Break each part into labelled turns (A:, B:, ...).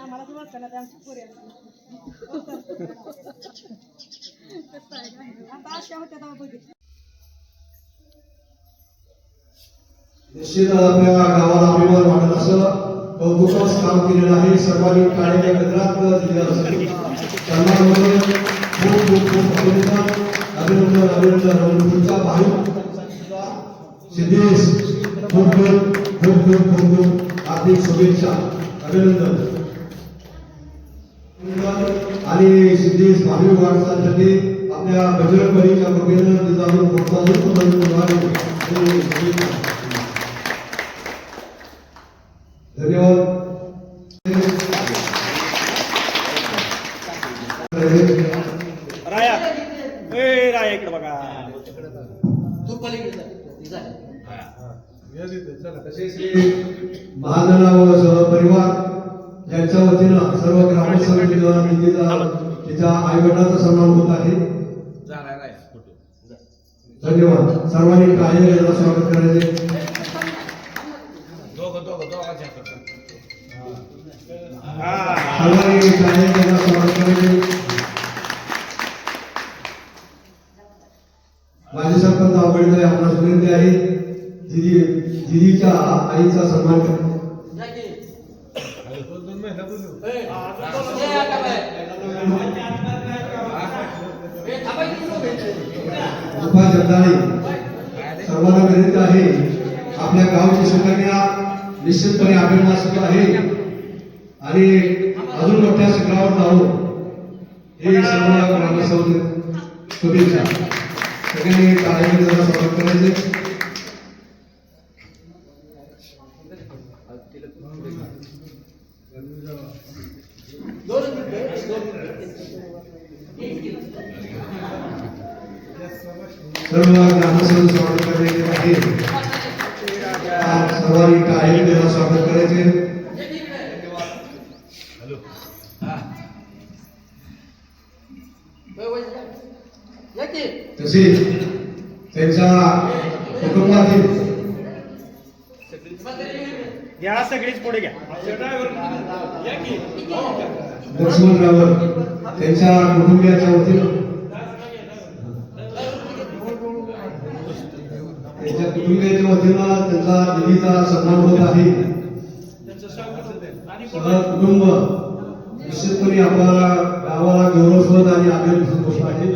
A: आम्हाला वाटतं ना ते आमची पोरी आता अशा होत्या तेव्हा बघितलं.
B: निश्चित आपल्या गावाला अभिमान वाटत असं कौतुकास काम केलेलं आहे. सर्वांनी टाळ्याच्या गजरात दिलं असेल. सन्मानमध्ये खूप खूप खूप अभिनंदन पुढचा भाऊ सिद्धेश खूप हार्दिक शुभेच्छा अभिनंदन. आणि सिद्धेश भावी वाटचालीसाठी आपल्या बजरंग बलीच्या कृपेनं तिजावून प्रोत्साहन धन्यवाद.
C: राया राया इकडे बघा.
B: तसेच महानला व सहपरिवार यांच्या वतीनं सर्व ग्रामस्थ तिच्या आई वडिलांचा सन्मान होत आहे. धन्यवाद. सर्वांनी काय स्वागत करायचे. सर्वांनी काय स्वागत करायचे. माझे सरपंच आवडते आपणास विनंती आहे दिदीच्या आईचा सन्मान करा. जगदाळे सर्वांना विनंती आहे. आपल्या गावची सुकन्या निश्चितपणे अभिमानास्पद आहे आणि अजून मोठ्या शिखरावर जाऊ हे सर्व ग्रामस्थ शुभेच्छा. सगळ्यांनी टाळ्यांनी स्वागत करायचे. सर्व ग्रामस्थांचं स्वागत करायचे आहे. सर्वांनी टाळ्यांनी स्वागत करायचे. तसेच त्यांच्या कुटुंबातील
C: या सगळीच पुढे घ्या.
B: लक्ष्मणरावर त्यांच्या कुटुंबियाच्या वतीनं त्यांचा निधीचा सन्मान होत आहे. कुटुंब निश्चितपणे आपल्या गावाला गौरवस्पद आणि अभिमानास्पद गोष्ट आहे.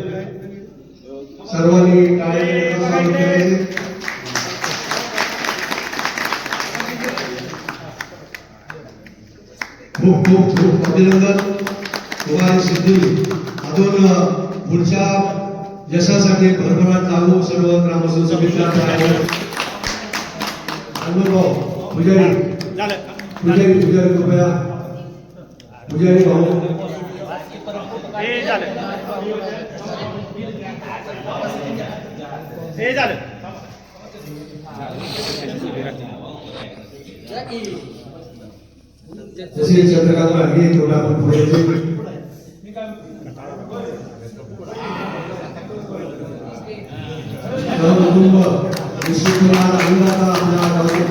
B: सर्वांनी टाळ्यांनी स्वागत करायचे. खूप खूप खूप अभिनंदन. तुम्हाला सिद्धी अजून पुढच्या यशासाठी भरभराट चालू. सर्व ग्रामस्थ शुभेच्छा. पुजारी कृपया पुजारी भाऊ जसे चंद्रकांत गाडगे थोडा आपण पुढे कुटुंब निश्चितपणे आनंदाचा आपल्या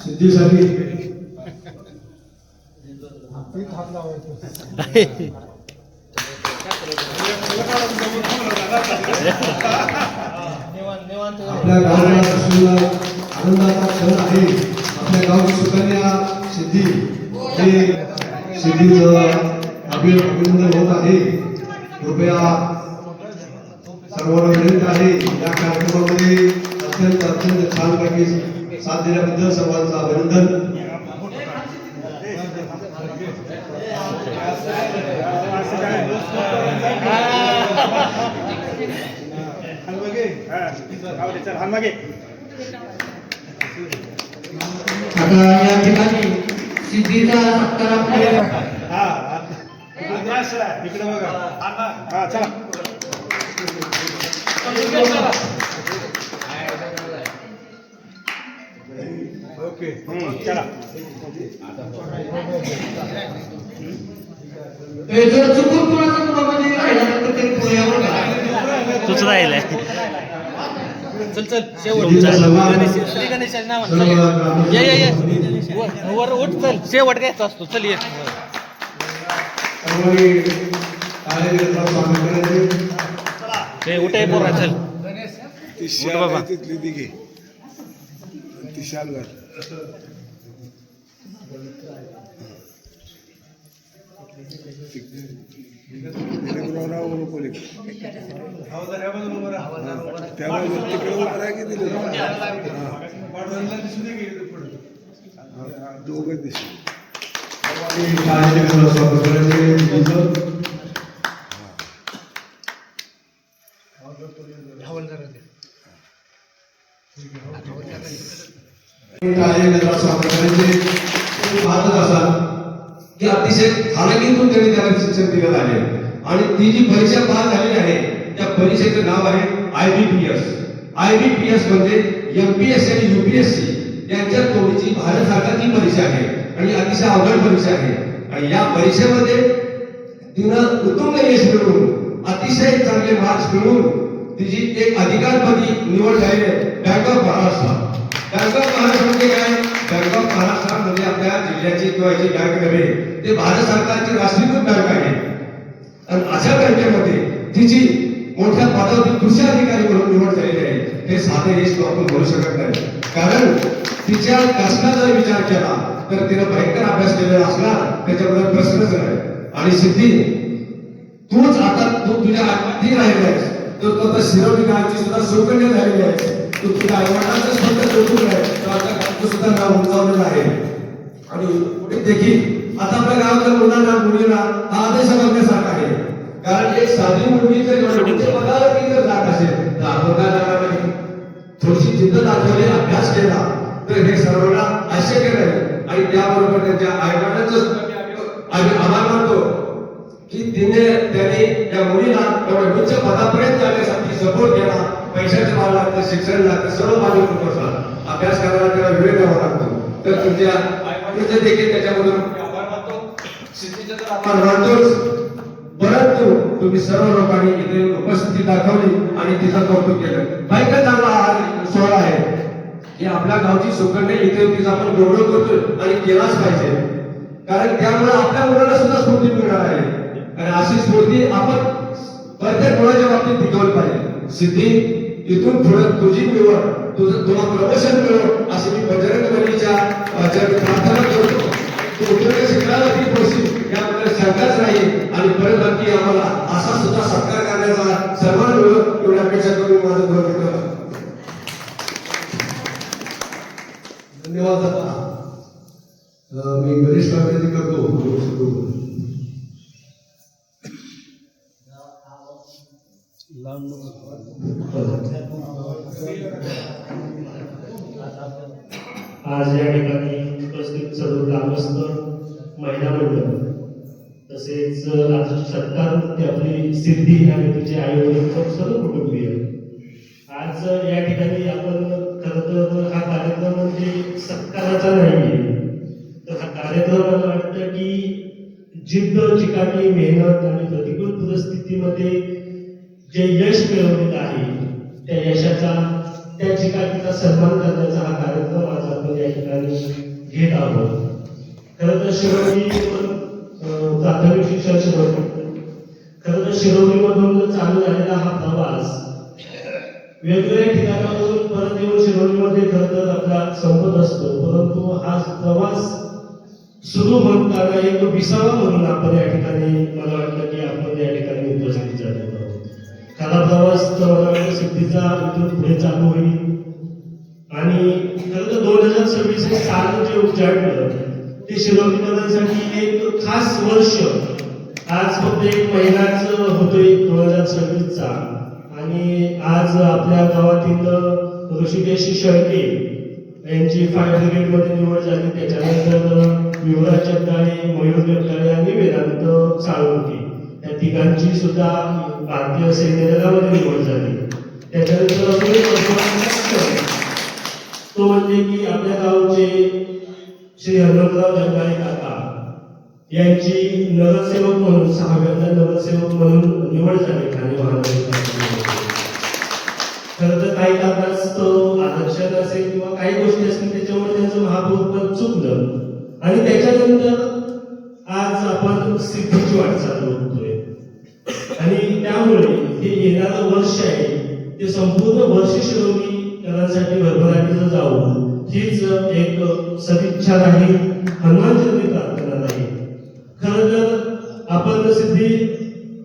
B: सिद्धीसाठी आपल्या गावाला आनंदाचा क्षण आहे. आपल्या गावची सुकन्या सिद्धी हे सिद्धीचं अभिनंदन होत आहे. कृपया सर्वांना विनंती आहे. या कार्यक्रमामध्ये अत्यंत छानपैकी साथ दिल्याबद्दल सर्वांचं अभिनंदन.
D: आता या ठिकाणी सिद्धीचा सत्कार आपल्या
C: इकडे बघा. हा चला.
B: ओके
C: चला.
D: जर चुकून कोणाचा कुणामध्ये राहिला तर तरी पुण्यावर
E: तूच राहिलाय. चल चल
B: सिद्धीचा सन्मान
E: श्री गणेशाच्या नावानं
B: सर्व
E: चल
B: ग्रामस्थ
E: ये वर उठ चल शेवट घ्यायचा असतो चल ये
B: सर्वांनी टाळे वाजवून स्वागत करायचे.
E: ते उठाय पोरा चल
F: ती
E: उठ
F: शाल
E: बाबा.
F: आहे तिथली ती घे ती शाल घाल तिकडे उभं राहा की दिलं दोघं दिसले
B: सर्वांनी टाळ्याने वाजवून स्वागत करायचे. सिद्धीचं टाळ्याने वाजवून स्वागत करायचे. तुम्ही पाहतच असाल की अतिशय खानगीतून त्यांनी त्याला शिक्षण दिलेलं आहे आणि ती जी परीक्षा पास झालेली आहे त्या परीक्षेचं नाव आहे IBPS. IBPS म्हणजे MPSC आणि UPSC यांच्या जोडीची भारत सरकारची परीक्षा आहे आणि अतिशय अवघड परीक्षा आहे आणि या परीक्षेमध्ये तिनं उत्तुंग यश मिळवून अतिशय चांगले मार्क्स मिळवून तिची एक अधिकारपदी निवड झाली आहे bank of Maharashtra. Bank of Maharashtra म्हणजे काय? बँक ऑफ महाराष्ट्र म्हणजे आपल्या जिल्ह्याची किंवा याची बँक नव्हे, ते भारत सरकारची राष्ट्रीयकृत बँक आहे आणि अशा बँकेमध्ये तिची मोठ्या पदावरील कृषी अधिकारी म्हणून निवड झालेली आहे. हे साधे यश आपण बोलू शकत नाही, कारण तिच्या कष्टाचा विचार केला तर तिने भयंकर अभ्यास केलेला असणार त्याच्याबद्दल प्रश्नच नाही. आणि सिद्धी तूच आता तू तुझ्या आत्महत्या राहिला आहेस तर तू आता शिरोली गावची सुद्धा सौकन्या झालेली आहेस. तू तुझ्या आईवडिलांचं फक्त जोडून आहे तर आता गावचं सुद्धा नाव उंचावलेलं आहे. आणि पुढे देखील आता आपल्या गावातल्या मुलांना मुलीला हा आदेश बघण्यासारखा आहे, कारण एक साधी मुलगी जर एवढ्या पदावरती जर जात असेल तर आपण काय करणार नाही? थोडीशी जिद्द दाखवली, अभ्यास केला तर हे सर्वांना अशक्य नाही. आणि त्याबरोबर त्यांच्या आईवडिलांचं आम्ही आभार मानतो की त्यांनी त्या मुलीला एवढ्या उच्च पदापर्यंत जाण्यासाठी सपोर्ट केला. पैशाचं माल लागतं, शिक्षण लागतं, सर्व बाजू असतात. अभ्यास करायला त्याला वेळ द्यावा लागतो. तर तुमच्या आईवडिलांचं देखील त्याच्यामधून आभार मानतो, सिद्धीचं तर आभार मानतोच, परंतु तुम्ही सर्व लोकांनी इथे उपस्थिती दाखवली आणि तिचं कौतुक केलं. भयंकर चांगला हा सोहळा आहे की आपल्या गावची सुकन्या इथे तिचं आपण गौरव करतो आणि केलाच पाहिजे, कारण त्यामुळे आपल्या मुलांना सुद्धा स्फूर्ती मिळणार आहे आणि अशी स्फूर्ती आपण प्रत्येक मुलाच्या बाबतीत टिकवली पाहिजे. सिद्धी इथून पुढे तुझी निवड, तुला प्रमोशन मिळव अशी मी बजरंग बलीच्या प्रार्थना करतो. तू उद्योग शिक्षणावरती पोहोचशील याबद्दल शंकाच नाही आणि परत नक्की आम्हाला असा सुद्धा सत्कार करण्याचा सन्मान मिळव एवढी अपेक्षा करून माझं बोलणं घेतो. धन्यवाद. मी बरीच विनंती करतो.
G: आज या ठिकाणी उपस्थित सर्व ग्रामस्थ, महिला मंडळ तसेच आज सत्कार आपली सिद्धी आणि तिचे आई वडील सर्व कुटुंबीय. आज या ठिकाणी आपण खरं तर हा कार्यक्रम म्हणजे सत्काराचा नाहीये, तर हा कार्यक्रम मला वाटतं की जिद्द, चिकाटी, मेहनत आणि प्रतिकूल परिस्थितीमध्ये जे यश मिळवलेलं आहे त्या यशाचा, त्या चिकाटीचा सन्मान करण्याचा हा कार्यक्रम आज आपण या ठिकाणी घेत आहोत. खरं तर शिरोली प्राथमिक शिक्षण शिरोली, खरं तर शिरोलीमधून चालू झालेला हा प्रवास वेगवेगळ्या ठिकाणावरून परत येऊन शिरोलीमध्ये खरं तर आपला संपत असतो, परंतु हा प्रवास सुरू म्हणताना एक विसावा म्हणून आपण या ठिकाणी मला वाटतं की आपण या ठिकाणी उपस्थित झालेलो आहोत. खरा प्रवास तर मला वाटतं सिद्धीचा इथून पुढे चालू होईल आणि खरं तर 2026 हे साल जे उजाडलं ते शिरोलीकरांसाठी एक खास वर्ष. आज फक्त एक महिनाच होतोय 2026चा आणि आज आपल्या गावातील ऋषिकेश शेळके यांची फायर ब्रिगेडमध्ये निवड झाली. त्याच्यानंतर युवराज जगदाळे, मयूर जगदाळे आणि वेदांत साळुंके या तिघांची सुद्धा भारतीय सैन्य दलामध्ये निवड झाली. त्याच्यानंतर अजून एक तो म्हणजे की आपल्या गावचे श्री हनुमंतराव जगदाळे काका यांची नगरसेवक म्हणून 6व्यांदा नगरसेवक म्हणून निवड झाली ठाणे महानगरपालिकेमध्ये. खरं तर काही कारणास्तव आरक्षण असेल किंवा काही गोष्टी असतील त्याच्यामुळे त्यांचं महापौरपद चुकलं आणि त्याच्यानंतर आज आपण सिद्धीची वाटचाल बघतोय आणि त्यामुळे हे येणारं वर्ष आहे ते संपूर्ण वर्ष शिरोलीकरांसाठी भरभराटीचं जाऊ हीच एक सदिच्छा राहील, हनुमानचंद्री प्रार्थना राहील. खरं तर आपण सिद्धी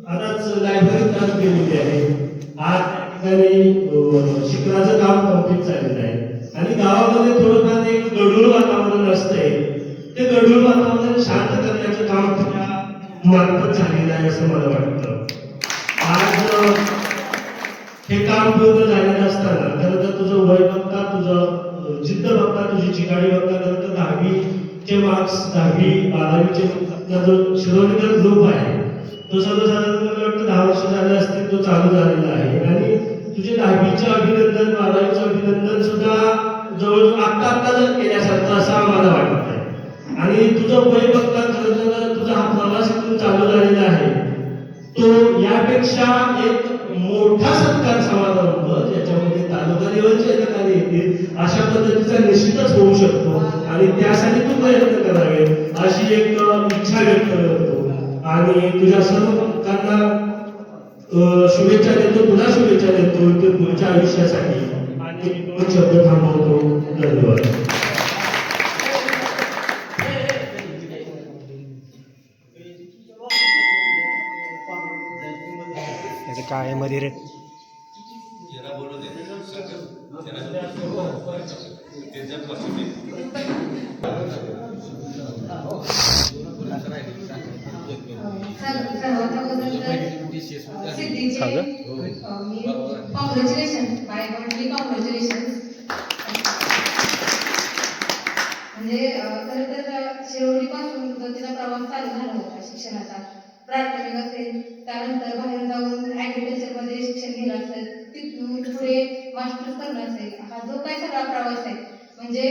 G: आताच लायब्ररीत आज गेलेली आहे. आज त्या ठिकाणी शिखराचं काम कम्प्लीट झालेलं आहे आणि गावामध्ये थोडंफार एक गढूळ वातावरण असतंय. ते गढूळ वातावरण शांत करण्याचं काम तुझ्या मार्फत झालेलं आहे असं मला वाटतं. आज हे काम पूर्ण झालेलं असताना खरं तर तुझं वय बघता, तुझं जिद्द बघता, तुझी चिकाटी बघता खरं तर 10वीचे मार्क्स 10वी 12वीचे आपला जो शिरोलीकर ग्रुप आहे तो सर्वसाधारण मला वाटतं 10 वर्ष झाले असतील तो चालू झालेला आहे आणि तुझे 10वीचं अभिनंदन 12वीचं अभिनंदन सुद्धा जवळ आत्ता जर केल्यासारखं असं आम्हाला वाटतंय आणि तुझं वय बघता खरं तर तुझा हा प्रवास इथून चालू झालेला आहे तो यापेक्षा एक मोठा सत्कार समारंभ ज्याच्यामध्ये तालुका लेवलचे अधिकारी येतील अशा पद्धतीचा निश्चितच होऊ शकतो आणि त्यासाठी तू प्रयत्न करावे अशी एक इच्छा व्यक्त करतो आणि तुझ्या सर्व लोकांना शुभेच्छा देतो, तुला शुभेच्छा देतो तुमच्या आयुष्यासाठी आणि दोन शब्द थांबवतो. धन्यवाद.
C: काय मध्ये रे
H: कॉंग्रॅच्युलेशन बाय म्हणली कॉंग्रॅच्युलेशन. म्हणजे खरं तर शिरोलीपासून तिचा प्रवास चालू झाला होता शिक्षणाचा. प्राथमिक असेल त्यानंतर बाहेर जाऊन ॲग्रिकल्चरमध्ये शिक्षण घेणं असेल तिथून पुढे मास्टर्स करणं असेल हा जो काही सगळा प्रवास आहे म्हणजे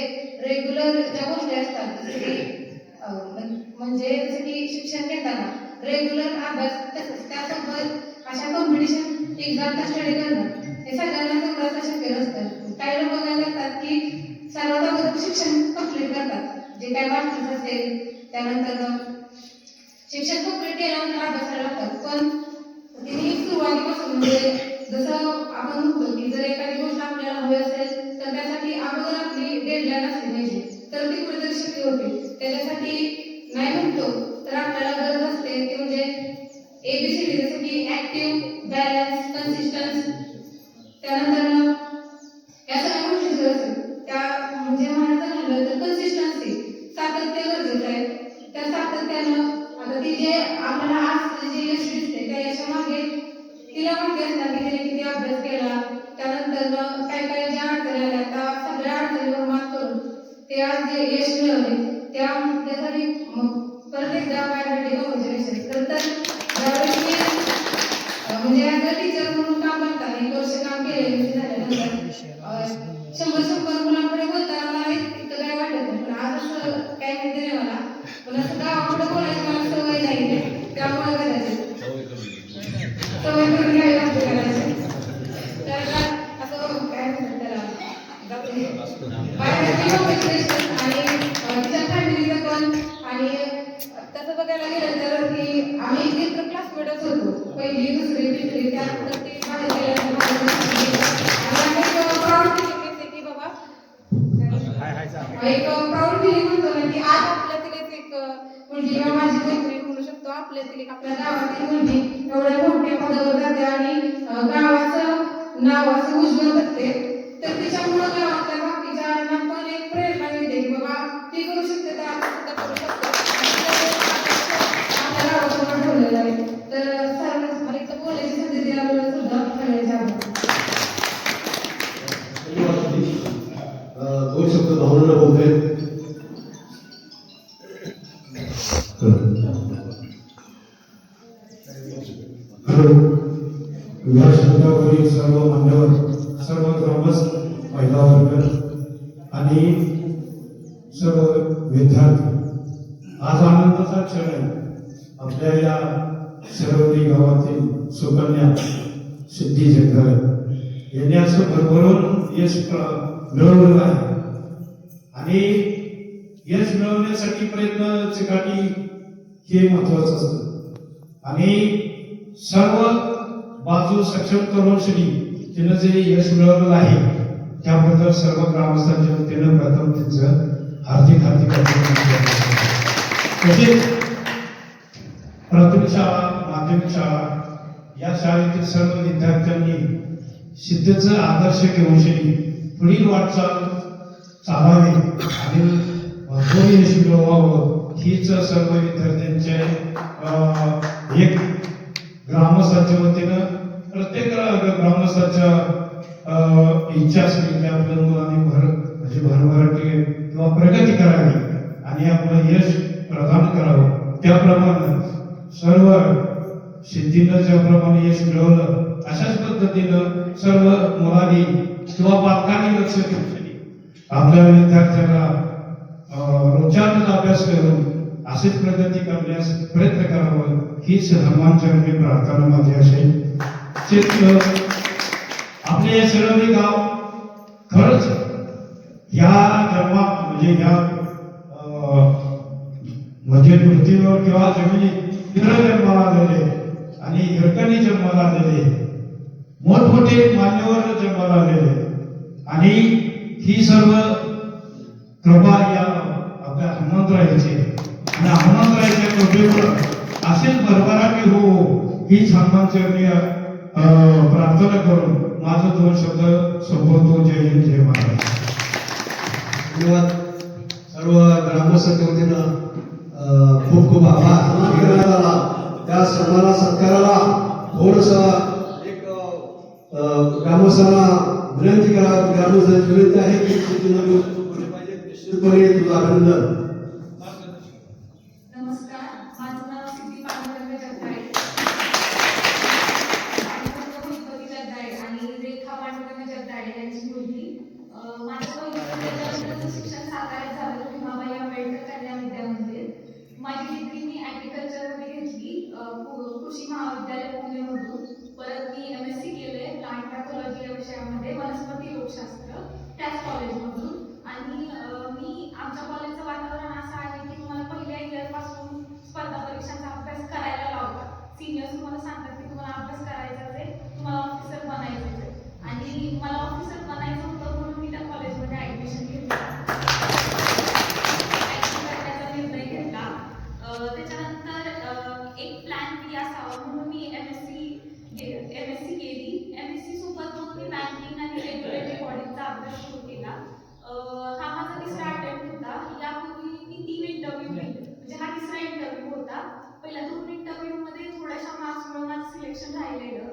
H: रेग्युलर ज्या गोष्टी असतात जसं की म्हणजे जसं की शिक्षण घेताना रेग्युलर अभ्यास तसंच त्यासोबत अशा कॉम्पिटिशन एक्झामचा स्टडी करणं हे सगळ्यांना तेवढं शक्य नसतं. काही लोक काय करतात की सर्वात अगोदर शिक्षण कंप्लीट करतात जे काही मास्टर्स असेल त्यानंतर शिक्षण कंप्लीट केल्यानंतर अभ्यासाला लागतात पण तिने सुरुवातीपासून म्हणजे जसं आपण म्हणतो की जर एखादी गोष्ट आपल्याला हवी असेल तर त्यासाठी अगोदर आपली डेडलाईन असली पाहिजे तर ती कुठेतरी शक्य होते. त्याच्यासाठी नाही म्हणतो तर आपल्याला गरज असते ती म्हणजे ABCD जसं की ऍक्टिव्ह, बॅलन्स, कन्सिस्टन्स त्यानंतर या सगळ्या गोष्टी जर असेल त्या म्हणजे म्हणायचं झालं तर कन्सिस्टन्सी सातत्य गरजेचं आहे. त्या सातत्यानं आता ती जे आपल्याला आज जे यश दिसते त्या यशामागे तिला माहिती असणार की तिने किती अभ्यास केला त्यानंतर काय काय ज्या अडचणी आल्या त्या सगळ्या अडचणीवर मात करून ते आज जे यश मिळवले त्यासाठी परत एकदा माझ्यासाठी कॉंग्रॅच्युलेशन. तर ज्यावेळेस मी म्हणजे ॲज अ टीचर म्हणून काम करताना 1 वर्ष काम केलेलं झाल्यानंतर 100 मुलांपुढे बोलताना मला इतकं काय वाटत नाही पण आज असं काय माहिती नाही मला पण असं गावाकडे बोलायची मला सवय नाही त्यामुळे करायची सवय करून घ्यावी लागते करायची. तर असं काय म्हणतात त्याला बाहेर कॉम्पिटिशन आणि तिच्या फॅमिलीचं पण आणि तसं बघायला गेलं तर की आम्ही मित्र क्लासमेटच होतो 1ली 2री 3री त्यानंतर ती बाहेर गेल्यानंतर प्राऊड फिलिंग येते की बाबा एक प्राऊड फिलिंग म्हणतो ना की आज आपल्यातीलच एक मुलगी किंवा माझी मैत्रीण म्हणू शकतो आपल्यातील एक आपल्या गावातील मुलगी एवढ्या मोठ्या पदावर जाते आणि गावाचं नाव असं उज्ज्वल करते तर तिच्यामुळं गावातल्या बाकीच्यांना पण एक प्रेरणा मिळते की बाबा ती करू शकते तर आपण सुद्धा करू शकतो आपल्या गावासमोर ठेवलेलं आहे. तर सरांना मला इथं बोलायची संधी दिल्याबद्दल सुद्धा सगळ्यांचे आभार.
B: दोन शब्द भावना बोलते. व्यासपीठावरील सर्व मान्यवर, सर्व ग्रामस्थ, महिला वर्ग आणि सर्व विद्यार्थी, आज आनंदाचा क्षण आहे. आपल्या या शिरोली गावातील सुकन्या सिद्धी जगदाळे
G: यांनी असं भरभरून यश मिळवलेलं आहे आणि यश मिळवण्यासाठी प्रयत्न चिकाटी हे महत्वाचं असतं आणि सर्व बाजू सक्षम करून तिनं जे यश मिळवलेलं आहे त्याबद्दल सर्व ग्रामस्थांच्या वतीनं प्रथम त्यांचं हार्दिक अभिनंदन. तसेच प्राथमिक शाळा माध्यमिक शाळा या शाळेतील सर्व विद्यार्थ्यांनी सिद्धेचा आदर्श घेऊन पुढील वाटचाल चालावी आणि भरपूर यश मिळवावं हीच सर्व विद्यार्थ्यांचे एक ग्रामस्थांच्या वतीनं प्रत्येक ग्रामस्थांच्या इच्छा असली की आपल्या मुलांनी म्हणजे भरभराटी किंवा प्रगती करावी आणि आपलं यश प्रदान करावं. त्याप्रमाणे सर्व सिद्धीनं ज्याप्रमाणे यश मिळवलं अशाच पद्धतीनं सर्व मुलांनी किंवा पालकांनी लक्ष देऊन आपल्या विद्यार्थ्यांना रोजच्याच अभ्यास करून अशीच प्रगती करण्यास प्रयत्न करावं हीच हनुमानचरणी प्रार्थना माझी असेल. आपले हे शिरोली गाव खरंच ह्या म्हणजे पृथ्वीवर किंवा जमिनीत जन्माला आलेले आणि हिरकणी जन्माला आलेले मोठमोठे मान्यवर जन्माला आलेले आणि ही सर्व कृपा या आपल्या हनुमंतरायाची आणि हनुमंतरायाच्या कृपेवर असेच भरभराटी हो हीच हनुमानचरणी प्रार्थना करून माझं 2 शब्द संबोधतो. जय हिंद जय महाराज.
B: धन्यवाद. सर्व ग्रामस्थांच्या वतीनं खूप खूप आभार करण्यात आला. त्या सन्माना सत्काराला थोडस एक ग्रामस्थांना विनंती करा. ग्रामस्थांची विनंती आहे की निश्चितपणे तुझं अभिनंदन.
H: नमस्कार, माझं नाव सिद्धी पांडुरंग जगदाळे आणि रेखा पांडुरंग जगदाळे यांची मुलगी. माझं शिक्षण साताऱ्यात झालं भीमाबाई आंबेडकर कन्या विद्यामंदिर. माझी डिग्री मी ॲग्रिकल्चरमध्ये घेतली कृषी महाविद्यालय पुणेमधून. परत मी MSc केले प्लांट पॅथॉलॉजी या विषयामध्ये वनस्पती रोगशास्त्र त्याच कॉलेजमधून. आणि मी आमच्या कॉलेजचं वातावरण असं आहे की तुम्हाला पहिल्या इयरपासून स्पर्धा परीक्षांचा अभ्यास करायला लावतात. सिनियर्स तुम्हाला सांगतात की तुम्हाला अभ्यास करायचाच आहे, तुम्हाला ऑफिसर बनायचंच आहे. आणि मला ऑफिसर बनायचं होतं म्हणून मी त्या कॉलेजमध्ये ॲडमिशन घेतलं, करण्याचा निर्णय घेतला. त्याच्यानंतर एक प्लॅन बी असावा म्हणून मी MSc केली. MSc सोबत मग मी बँकिंग आणि रेग्युलेटरी बॉडीचा अभ्यास सुरू केला. हा माझा 3रा अटेम्प्ट होता. यापूर्वी मी 3 इंटरव्ह्यू दिले, म्हणजे हा 3रा इंटरव्ह्यू होता. पहिल्या 2 इंटरव्ह्यूमध्ये थोड्याशा मार्क्समुळे माझं सिलेक्शन राहिलेलं.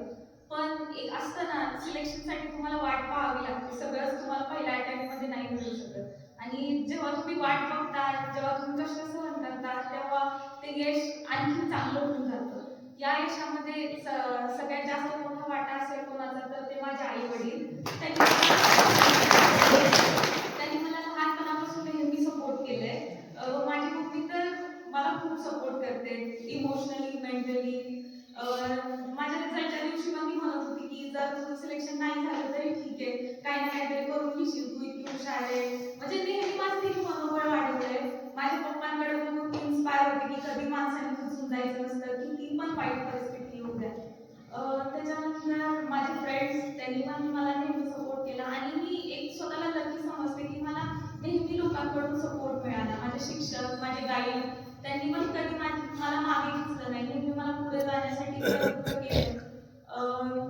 H: पण एक असतं ना, सिलेक्शनसाठी तुम्हाला वाट पाहावी लागते. सगळंच तुम्हाला पहिल्या अटेम्प्टमध्ये नाही मिळू शकत. आणि जेव्हा तुम्ही वाट बघता, जेव्हा तुम्ही कष्ट सहन करता, तेव्हा ते यश आणखी चांगलं होऊन जातं. या यशामध्ये सगळ्यात जास्त मोठा वाटा असेल कोणाचा तर ते माझे आई वडील. त्यांनी मला लहानपणापासून नेहमी सपोर्ट केलंय. माझी मम्मी तर मला खूप सपोर्ट करते इमोशनली, मेंटली. माझ्या रिझल्टच्या दिवशी मग मी म्हणत होती की जर तुझं सिलेक्शन नाही झालं तरी ठीक आहे, काही ना काहीतरी करून घेशील, तू इतकी हुशार आहे. म्हणजे नेहमी माझं तिने मनोबळ वाढवलंय. माझ्या पप्पांकडे बघून इन्स्पायर होते की कधी माणसाने खचून जायचं नसतं, किती पण वाईट परिस्थिती येऊ द्या. त्याच्यानंतर माझे फ्रेंड्स त्यांनी पण मला नेहमी सपोर्ट केला. आणि मी एक स्वतःला लकी समजते की मला नेहमी लोकांकडून सपोर्ट मिळाला. माझे शिक्षक, माझे गाईड त्यांनी पण कधी मला मागे घेतलं नाही, नेहमी मला पुढे जाण्यासाठी प्रयत्न केले.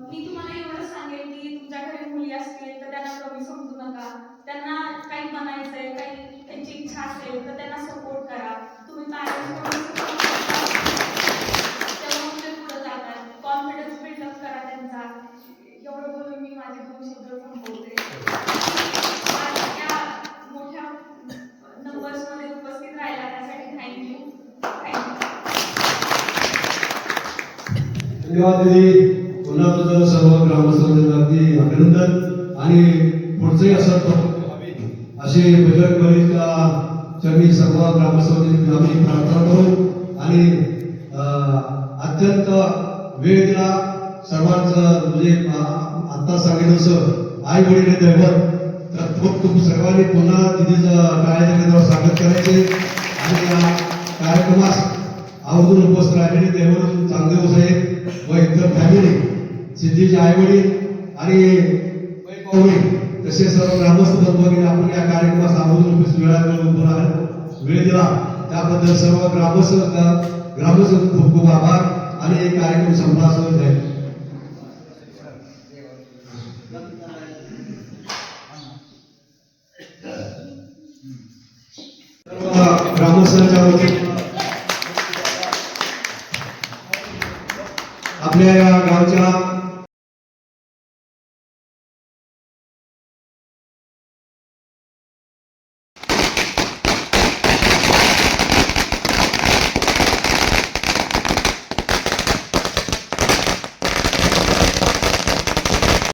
H: मी तुम्हाला एवढं सांगेन की तुमच्या घरी मुली असतील तर त्यांना कमी समजू नका. त्यांना काही बनायचंय, काही त्यांची इच्छा असेल तर त्यांना सपोर्ट करा. तुम्ही पॅरेंट्स तेव्हा मुले पुढे जातात. कॉन्फिडन्स बिल्डअप करा त्यांचा. एवढं बोलून मी माझे 2 शब्द संपवते. या मोठ्या नंबर्समध्ये उपस्थित राहिला त्यासाठी थँक्यू.
B: धन्यवाद दीदी. पुन्हा तुझं सर्व ग्रामस्थांचं अगदी अभिनंदन आणि पुढचंही असं असे बजरंग बलीच्या चरणी सर्व ग्रामस्थांची आम्ही प्रार्थना करू. आणि अत्यंत वेळ दिला सर्वांचं म्हणजे आता सांगितलं तसं आई वडील हे दैवत. तर खूप सर्वांनी पुन्हा तिथेच टाळ्याच्या गजरावर स्वागत करायचे आणि या कार्यक्रमास आवर्जून उपस्थित राहिलेले देवरून चांगदेव साहेब व इतर फॅमिली, सिद्धीचे आई वडील आणि पाहुणे तसेच सर्व ग्रामस्थ बंधूंनी आपण या कार्यक्रमास आवर्जून उपस्थित वेळ दिला त्याबद्दल सर्व ग्रामस्थ खूप खूप आभार आणि हे कार्यक्रम संपला असं जाईल. ग्रामस्थांच्या वतीने आपल्या या गावच्या